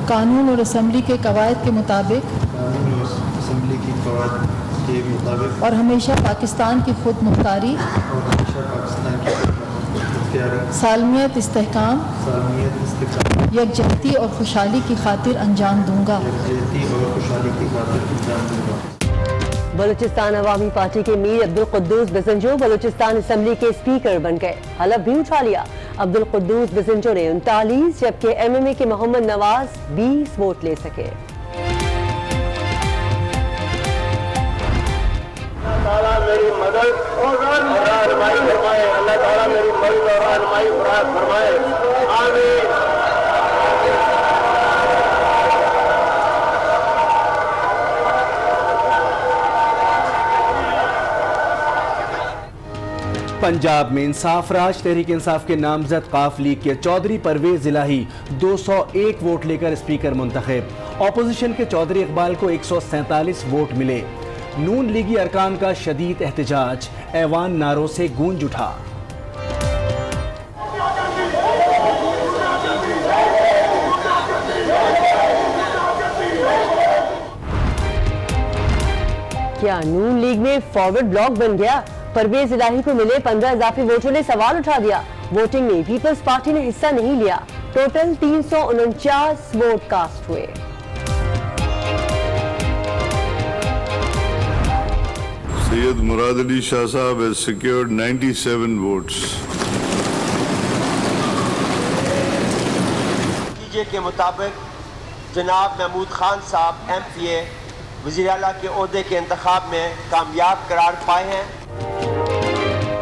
कानून और असम्बली के कवायद के मुताबिक और हमेशा पाकिस्तान की खुद मुख्तारी, सालमियत, इस्तेहकाम, यकजहती और खुशहाली की खातिर अंजाम दूंगा। बलूचिस्तान अवामी पार्टी के मीर अब्दुल कुद्दूस बिजंजो बलूचिस्तान असम्बली के स्पीकर बन गए। हलफ भी उठा लिया। अब्दुल कुद्दूस बिजंजो ने 39 जबकि MMA के मोहम्मद नवाज 20 वोट ले सके। मेरी मदद और रहनुमाई फरमाए, अल्लाह ताला मेरी मदद और रहनुमाई फरमाए, आमीन। पंजाब में इंसाफ राज तहरीक इंसाफ के नामजद काफ लीग के चौधरी परवेज इलाही 201 वोट लेकर स्पीकर मुंतखब। ऑपोजिशन के चौधरी इकबाल को 147 वोट मिले। नून लीगी अरकान का शदीद एहतजाज ऐवान नारों से गूंज उठा। क्या नून लीग में फॉरवर्ड ब्लॉक बन गया? परवेज इलाही को मिले 15 इजाफी वोटों ने सवाल उठा दिया। वोटिंग में पीपल्स पार्टी ने हिस्सा नहीं लिया। टोटल 349 वोट कास्ट हुए। सैयद मुराद अली शाह साहब has secured 97 votes. नतीजे के मुताबिक जनाब महमूद खान साहब MPA वज़ीर आला के ओहदे के इंतखाब में कामयाब करार पाए हैं।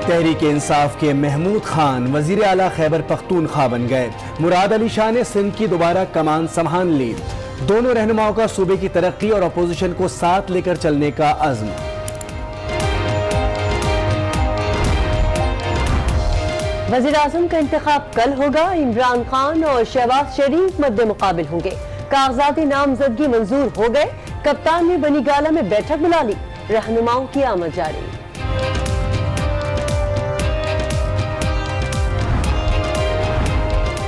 तहरीक इंसाफ के महमूद खान वज़ीर आला खैबर पख्तूनख्वा बन गए। मुराद अली शाह ने सिंध की दोबारा कमान संभाल ली। दोनों रहनुमाओं का सूबे की तरक्की और अपोजिशन को साथ लेकर चलने का अज़्म। वज़ीर आज़म का इंतखाब कल होगा। इमरान खान और शहबाज शरीफ मद्दे मुकाबिल होंगे। कागजाती नामजदगी मंजूर हो गए। कप्तान ने बनी गाला में बैठक बुला ली। रहनुमाओं की आमद जारी।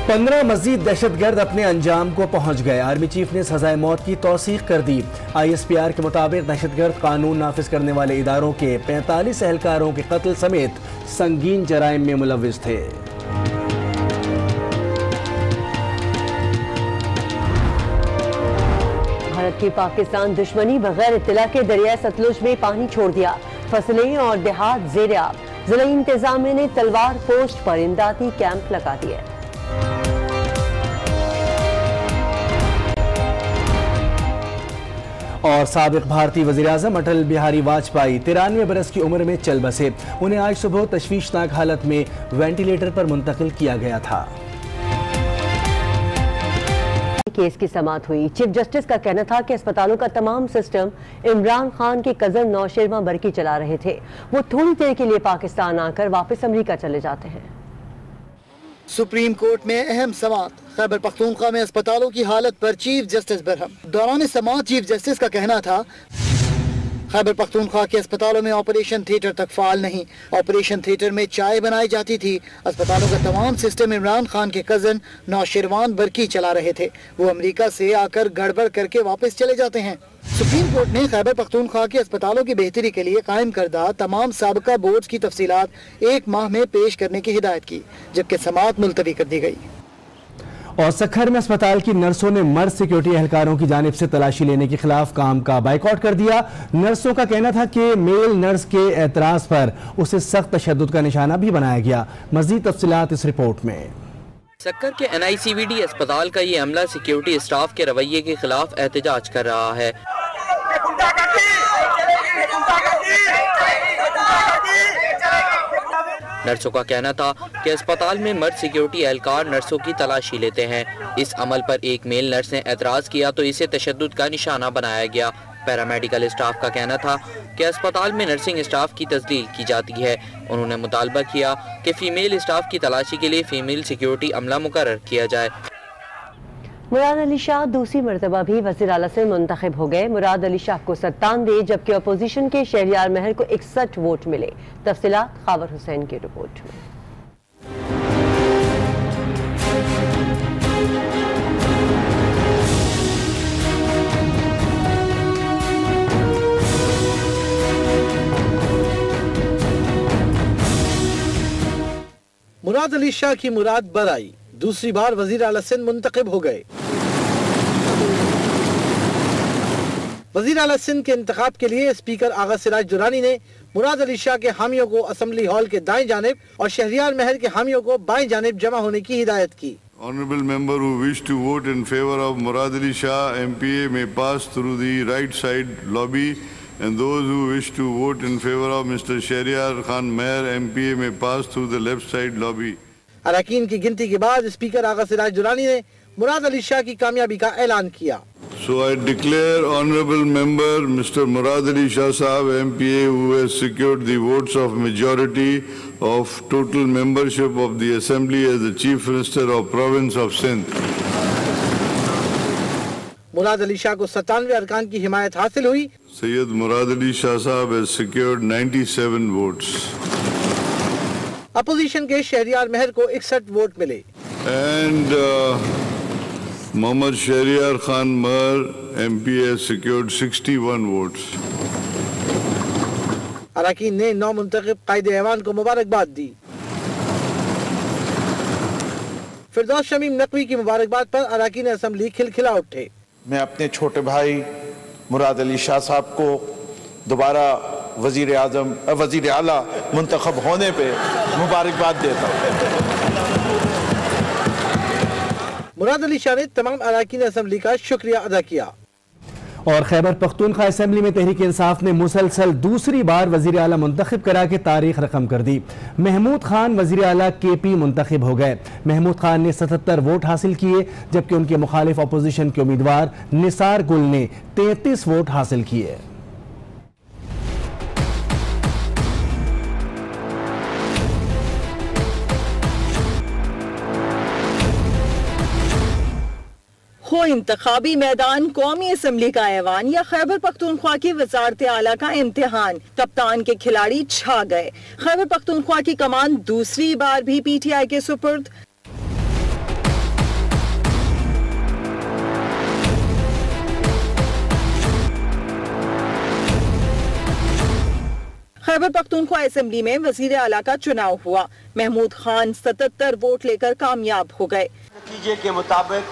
पंद्रह मजीद दहशतगर्द अपने अंजाम को पहुंच गए। आर्मी चीफ ने सजाए मौत की तौसीक कर दी। ISPR के मुताबिक दहशतगर्द कानून नाफिज करने वाले इदारों के 45 एहलकारों के कत्ल समेत संगीन जराइम में मुलव्विस थे। भारत की पाकिस्तान दुश्मनी बगैर इत्तला के दरिया सतलुज में पानी छोड़ दिया। फसलें और देहात ज़ेर आब। जिला इंतजामिया ने तलवार पोस्ट पर इमदादी कैंप लगा दिए। और साबिक भारतीय वज़ीर आज़म अटल बिहारी वाजपेयी 93 बरस की उम्र में चल बसे। उन्हें आज सुबह तशवीशनाक हालत में वेंटिलेटर पर मुंतकिल किया गया था। केस की समाअत हुई। चीफ जस्टिस का कहना था कि अस्पतालों का तमाम सिस्टम इमरान खान के कजन नौशेरमा बरकी चला रहे थे। वो थोड़ी देर के लिए पाकिस्तान आकर वापस अमेरिका चले जाते हैं। सुप्रीम कोर्ट में अहम समाअत। खैबर पख्तूनख्वा में अस्पतालों की हालत पर चीफ जस्टिस बरहम। दौरान समाअत चीफ जस्टिस का कहना था खैबर पख्तूनख्वा के अस्पतालों में ऑपरेशन थिएटर तक फाल नहीं। ऑपरेशन थिएटर में चाय बनाई जाती थी। अस्पतालों का तमाम सिस्टम इमरान खान के कजन नौशेरवान बरकी चला रहे थे। वो अमेरिका से आकर गड़बड़ करके वापस चले जाते हैं। सुप्रीम कोर्ट ने खैबर पख्तूनख्वा के अस्पतालों की बेहतरी के लिए कायम करदा तमाम साबिका बोर्ड की तफसीलात 1 माह में पेश करने की हिदायत की, जबकि समाअत मुलतवी कर दी गई। और सखर में अस्पताल की नर्सों ने मर्द सिक्योरिटी एहलकारों की जानिब से तलाशी लेने के खिलाफ काम का बाइकआउट कर दिया। नर्सों का कहना था कि मेल नर्स के एतराज पर उसे सख्त तशद्दुद का निशाना भी बनाया गया। मजीद तफसीलात इस रिपोर्ट में। सक्कर के NICVD अस्पताल का ये अमला सिक्योरिटी स्टाफ के रवैये के खिलाफ एहतजाज कर रहा है। नर्सों का कहना था कि अस्पताल में मर्द सिक्योरिटी एहलकार नर्सों की तलाशी लेते हैं। इस अमल पर एक मेल नर्स ने एतराज किया तो इसे तशद्दुद का निशाना बनाया गया। पैरामेडिकल स्टाफ का कहना था कि अस्पताल में नर्सिंग स्टाफ की तस्दील की जाती है। उन्होंने मुतालबा किया कि फीमेल स्टाफ की तलाशी के लिए फीमेल सिक्योरिटी अमला मुकर्रर किया जाए। मुराद अली शाह दूसरी मरतबा भी वज़ीर आला से मुंतखब हो गए। मुराद अली शाह को 97 जबकि अपोजिशन के शहरियार महर को 61 वोट मिले। तफसीलात खावर हुसैन की रिपोर्ट में। मुराद अली शाह की मुराद बराई, दूसरी बार वजीर आला सिंध मुंतखब हो गए। वजीर आला सिंध के इंतखाब के लिए स्पीकर आगा सिराज दुरानी ने मुराद अली शाह के हामियों को असेंबली हॉल के दाएं जानिब और शहरियार महल के हामियों को बाएं जानिब जमा होने की हिदायत की। Honorable member who wish to vote in favor of Murad Ali Shah MPA may pass through the right side lobby, and those who wish to vote in favor of Mr. Shahryar Khan Meher MPA may pass through the left side lobby. अरकान की गिनती के बाद speaker आगा सिराज दुरानी ने मुराद अली शाह की कामयाबी का ऐलान किया। So I declare honorable member Mr. Murad Ali Shah Sahab MPA, who has secured the votes of majority of total membership of the assembly, as the Chief Minister of Province of Sindh. Murad Ali Shah को 97 अरकान की हिमायत हासिल हुई। Sayyid Murad Ali Shah Sahab has secured 97 votes. Opposition के शहरियार महर को 61 vote मिले। And Mohammad Shahryar Khan Meher MPA has secured 61 votes. अरकान ने नौ मुंतखब कायदे ऐवान को मुबारकबाद दी। फिरदौस शमीम नकवी की मुबारकबाद पर अरकान असेंबली खिलखिला उठे। मैं अपने छोटे भाई मुराद अली शाह साहब को दोबारा वजीर आला मुंतखब होने पे मुबारकबाद देता हूँ। मुराद अली शाह ने तमाम अरकान असेंबली का शुक्रिया अदा किया। और खैबर पख्तूनख्वा असेंबली में तहरीक इंसाफ ने मुसलसल दूसरी बार वजीर आला मुंतखब करा के तारीख रकम कर दी। महमूद खान वजीर आला KP मुंतखब हो गए। महमूद खान ने 77 वोट हासिल किए, जबकि उनके मुखालिफ अपोजिशन के उम्मीदवार निसार गुल ने 33 वोट हासिल किए। हो इंतखाबी मैदान, कौमी असम्बली का ऐवान या खैबर पख्तूनख्वा की वजारत आला का इम्तिहान, कप्तान के खिलाड़ी छा गए। खैबर पख्तूनख्वा की कमान दूसरी बार भी PTI के सुपुर्द। खैबर पख्तूनख्वा असेंबली में वजीर आला का चुनाव हुआ। महमूद खान 77 वोट लेकर कामयाब हो गए। नतीजे के मुताबिक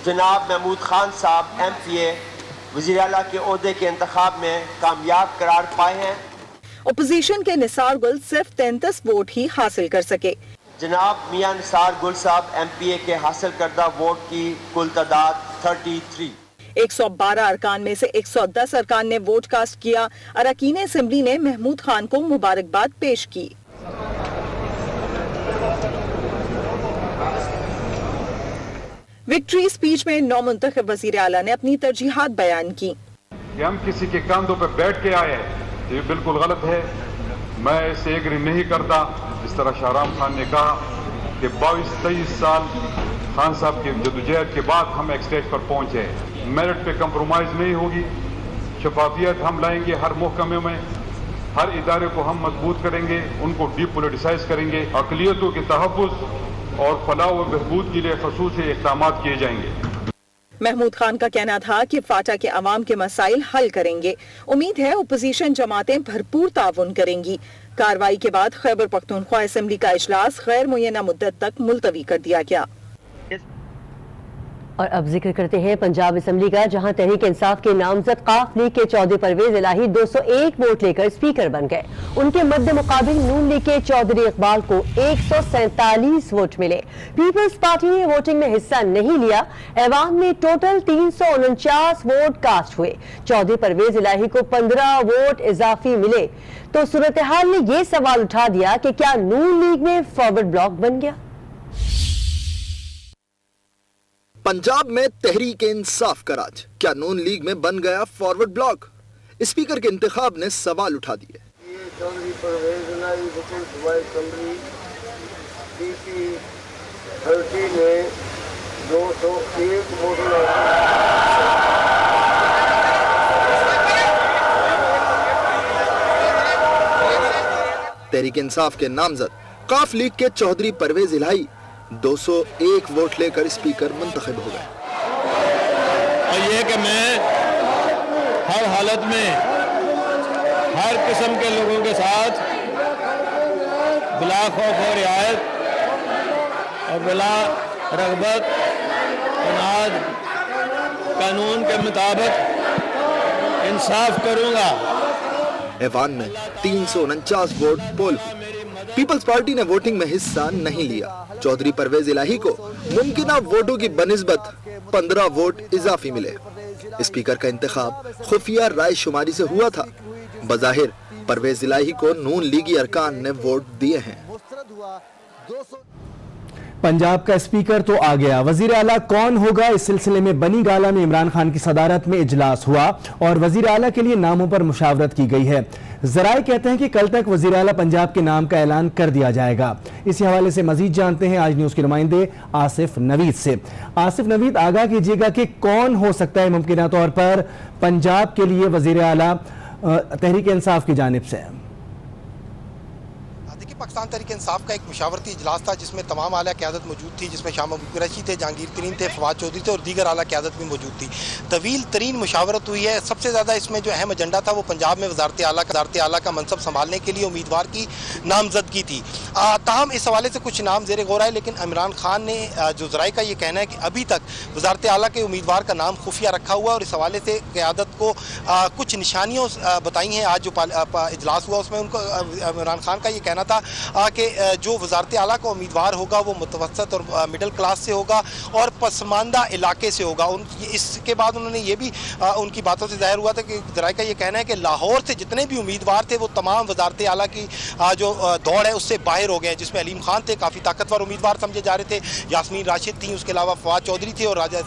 जनाब महमूद खान साहब MPA वज़ीर आला के ओहदे के इंतखाब में कामयाब करार पाए हैं। अपोजिशन के निसार गुल सिर्फ 33 वोट ही हासिल कर सके। जनाब मियां निसार गुल साहब MPA के हासिल करदा वोट की कुल तादाद 33। 112 अरकान में से 110 अरकान ने वोट कास्ट किया। अरकान असेंबली ने महमूद खान को मुबारकबाद पेश की। विक्ट्री स्पीच में नौ मुंतखब वजीर आला ने अपनी तरजीहात बयान की। कि हम किसी के कंधों पर बैठ के आए तो ये बिल्कुल गलत है। मैं इससे एग्री नहीं करता। जिस तरह शाहराम खान ने कहा कि 22-23 साल खान साहब की जदोजहद के बाद हम एक स्टेज पर पहुंचे। मेरिट पे कंप्रोमाइज नहीं होगी। शफाफियत हम लाएंगे हर महकमे में, हर इदारे को हम मजबूत करेंगे, उनको डीपोलिटिसाइज करेंगे। अक़लियतों के तहफ़्फ़ुज़ और फलाह व बहबूद के लिए ख़ुसूसी इक़दामात किए जाएंगे। महमूद खान का कहना था कि फाटा के अवाम के मसाइल हल करेंगे। उम्मीद है अपोजिशन जमातें भरपूर ताउन करेंगी। कार्रवाई के बाद खैबर पख्तूनख्वा असेंबली का इजलास गैर मुय्यना मुद्दत तक मुलतवी कर दिया गया। और अब जिक्र करते हैं पंजाब असेंबली का, जहां तहरीक इंसाफ के नामजद काफ लीग के चौधरी परवेज इलाही 201 वोट लेकर स्पीकर बन गए। उनके मद्दे मुकाबिल नून लीग के चौधरी इकबाल को 147 वोट मिले। पीपल्स पार्टी ने वोटिंग में हिस्सा नहीं लिया। ऐवान में टोटल 349 वोट कास्ट हुए। चौधरी परवेज इलाही को 15 वोट इजाफी मिले। तो सूरत हाल ने यह सवाल उठा दिया कि क्या नून लीग में फॉरवर्ड ब्लॉक बन गया। पंजाब में तहरीक इंसाफ का राज, क्या नून लीग में बन गया फॉरवर्ड ब्लॉक? स्पीकर के इंतखाब ने सवाल उठा दिए। चौधरी परवेज इलाही असेंबली PP30 ने 201 वोट तहरीक इंसाफ के नामजद काफ लीग के चौधरी परवेज इलाही 201 वोट लेकर स्पीकर मुंतखब हो गए। और ये कि मैं हर हालत में हर किस्म के लोगों के साथ बिला खौफ और रियायत और बिला रगबत तनाज कानून के मुताबिक इंसाफ करूंगा। ऐवान में 349 वोट पोल हुई। पीपल्स पार्टी ने वोटिंग में हिस्सा नहीं लिया। चौधरी परवेज इलाही को मुमकिन वोटों की बनिस्बत 15 वोट इजाफी मिले। स्पीकर का इंतखाब खुफिया राय शुमारी से हुआ था। बज़ाहिर परवेज इलाही को नून लीगी अरकान ने वोट दिए हैं। पंजाब का स्पीकर तो आ गया, वजीर आला कौन होगा, इस सिलसिले में बनी गाला में इमरान खान की सदारत में इजलास हुआ और वजीर आला के लिए नामों पर मुशावरत की गई है। जराए कहते हैं कि कल तक वजीर आला पंजाब के नाम का ऐलान कर दिया जाएगा। इसी हवाले से मजीद जानते हैं आज न्यूज के नुमाइंदे आसिफ नवीद से। आसिफ नवीद, आगाह कीजिएगा कि कौन हो सकता है मुमकिन तौर पर पंजाब के लिए वजीर आला तहरीक इंसाफ की जानिब से? पाकिस्तान तहरीक इंसाफ का एक मुशावरती इजलास था जिसमें तमाम आला क़यादत मौजूद थी, जिसमें शाह महमूद कुरैशी थे, जहांगीर तरीन थे, फवाद चौधरी थे और दीगर आला क़यादत भी मौजूद थी। तवील तरीन मुशावरत हुई है। सबसे ज़्यादा इसमें जो अहम एजेंडा था वो पंजाब में वज़ारत आला का मनसब संभालने के लिए उम्मीदवार की नामजदगी थी। ताहम इस हवाले से कुछ नाम ज़ेर गौर है, लेकिन इमरान खान ने जो ज़राए का ये कहना है कि अभी तक वज़ारत आला के उम्मीदवार का नाम खुफिया रखा हुआ और इस हवाले से क़यादत को कुछ निशानियों बताई हैं। आज जो इजलास हुआ उसमें उनको इमरान खान का ये कहना था कि जो वज़ारत आला का उम्मीदवार होगा वो मुतवस्सत और मिडिल क्लास से होगा और पसमानदा इलाके से होगा। इसके बाद उन्होंने ये भी उनकी बातों से जाहिर हुआ था कि ज़राए का ये कहना है कि लाहौर से जितने भी उम्मीदवार थे वो तमाम वज़ारत आला की जो दौड़ है उससे बाहर हो गए, जिसमें अलीम खान थे, काफ़ी ताकतवर उम्मीदवार समझे जा रहे थे, यास्मीन राशिद थी, उसके अलावा फवाद चौधरी थे और राजा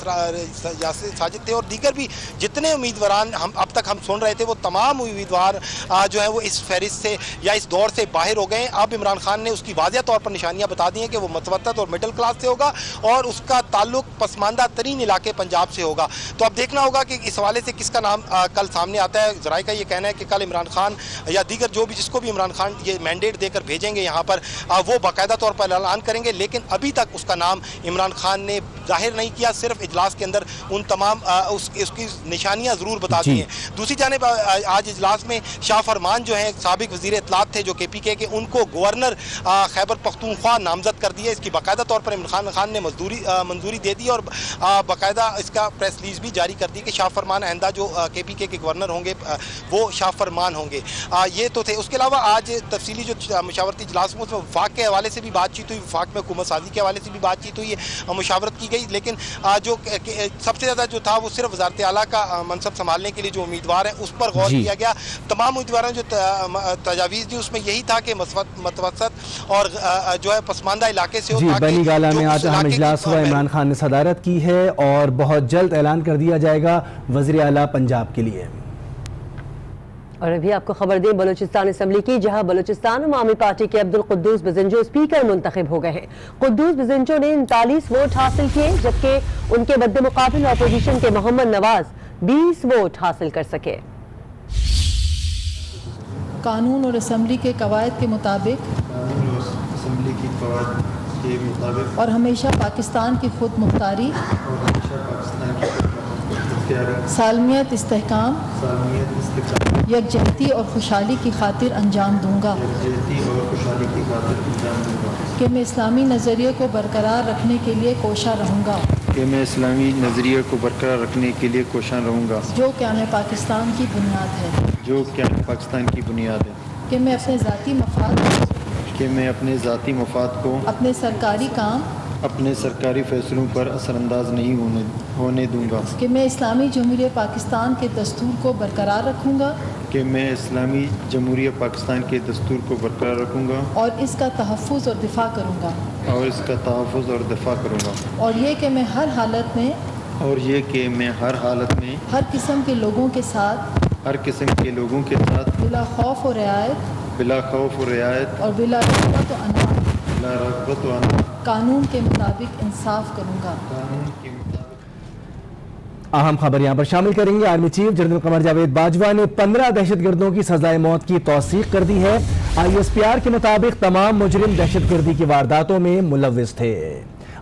साजिद थे और दीगर भी जितने उम्मीदवार हम अब तक हम सुन रहे थे वो तमाम उम्मीदवार जो है वो इस फहरिस्त से या इस दौर से बाहर हो गए। अब इमरान खान ने उसकी वाज़ेह तौर पर निशानियां बता दी हैं कि वो मुतवस्सित और मिडिल क्लास से होगा और उसका ताल्लुक पसमानदा तरीन इलाके पंजाब से होगा। तो अब देखना होगा कि इस हवाले से किसका नाम कल सामने आता है। ज़राए का ये कहना है कि कल इमरान खान या दीगर जो भी जिसको भी इमरान खान ये मैंडेट देकर भेजेंगे यहाँ पर वो बाकायदा तौर पर ऐलान करेंगे, लेकिन अभी तक उसका नाम इमरान खान ने जाहिर नहीं किया। सिर्फ इजलास के अंदर उन तमाम उसकी निशानियाँ ज़रूर बता दी हैं। दूसरी जानिब आज इजलास में शाह फरमान जो है साबिक वज़ीर इत्तलात थे जो KPK के, उनको गवर्नर खैबर पख्तूनख्वा नामजद कर दिया। इसकी बाकायदा तौर पर इमरान खान ने मंजूरी दे दी और बाकायदा इसका प्रेस रिलीज भी जारी कर दी कि शाह फरमान आइंदा जो KPK के गवर्नर होंगे वो शाह फरमान होंगे। ये तो थे। उसके अलावा आज तफसीली जो मुशावरती इजलास में उसमें वफाक के हवाले से भी बातचीत हुई, वफाक में हुकूमत साजी के हवाले से भी बातचीत हुई, मुशावरत की गई, लेकिन जो सबसे ज़्यादा जो था वो सिर्फ वज़ारत आला का मनसब संभालने के लिए जो उम्मीदवार है उस पर गौर किया गया। तमाम उम्मीदवारों जो तजावीज़ दी उसमें यही था कि मुतवस्सित और जो है पसमानदा इलाके से हो। बनी गाला में आज अहम इजलास हुआ, इमरान खान ने सदारत की है और बहुत जल्द ऐलान कर दिया जाएगा वज़ीर आला पंजाब के लिए। और अभी आपको खबर दें बलूचिस्तान असम्बली की, जहां बलूचिस्तान अवामी पार्टी के अब्दुल कुद्दूस बिजंजो स्पीकर मुंतखब हो गए हैं। कुद्दूस बिजंजो ने 39 वोट हासिल किए, जबकि उनके मद्दे मुकाबिल अपोजिशन के मोहम्मद नवाज 20 वोट हासिल कर सके। कानून और असम्बली के कवायद के मुताबिक और हमेशा पाकिस्तान की खुद मुख्तारी, सालमियत, इस्तेहकाम, यकजहती और खुशहाली की खातिर अंजाम दूंगा कि मैं इस्लामी नज़रिए को बरकरार रखने के लिए कोशा रहूँगा जो क़याम पाकिस्तान की बुनियाद है कि मैं अपने ज़ाती मफाद को अपने सरकारी फैसलों पर असरअंदाज नहीं होने दूंगा कि मैं इस्लामी जमहूरिया पाकिस्तान के दस्तूर को बरकरार रखूंगा और इसका तहफ़्फ़ुज़ और दिफा करूंगा और ये कि मैं हर हालत में हर किस्म के लोगों के साथ बिला खौफ और रियायत और बिला रग़बत व अना कानून के मुताबिक इंसाफ करूंगा। अहम खबर यहाँ पर शामिल करेंगे। Army chief general Qamar Javed Bajwa ने 15 दहशतगर्दों की सजाए मौत की तौसीक कर दी है। ISPR के मुताबिक तमाम मुजरिम दहशतगर्दी की वारदातों में मुलव्विस थे।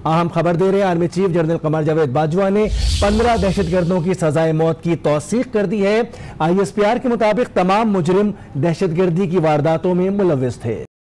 अहम खबर दे रहे हैं, army chief general Qamar Javed Bajwa ने 15 दहशतगर्दों की सजाए मौत की तौसीक कर दी है। ISPR के मुताबिक तमाम मुजरिम दहशतगर्दी की वारदातों में मुलव्विस थे।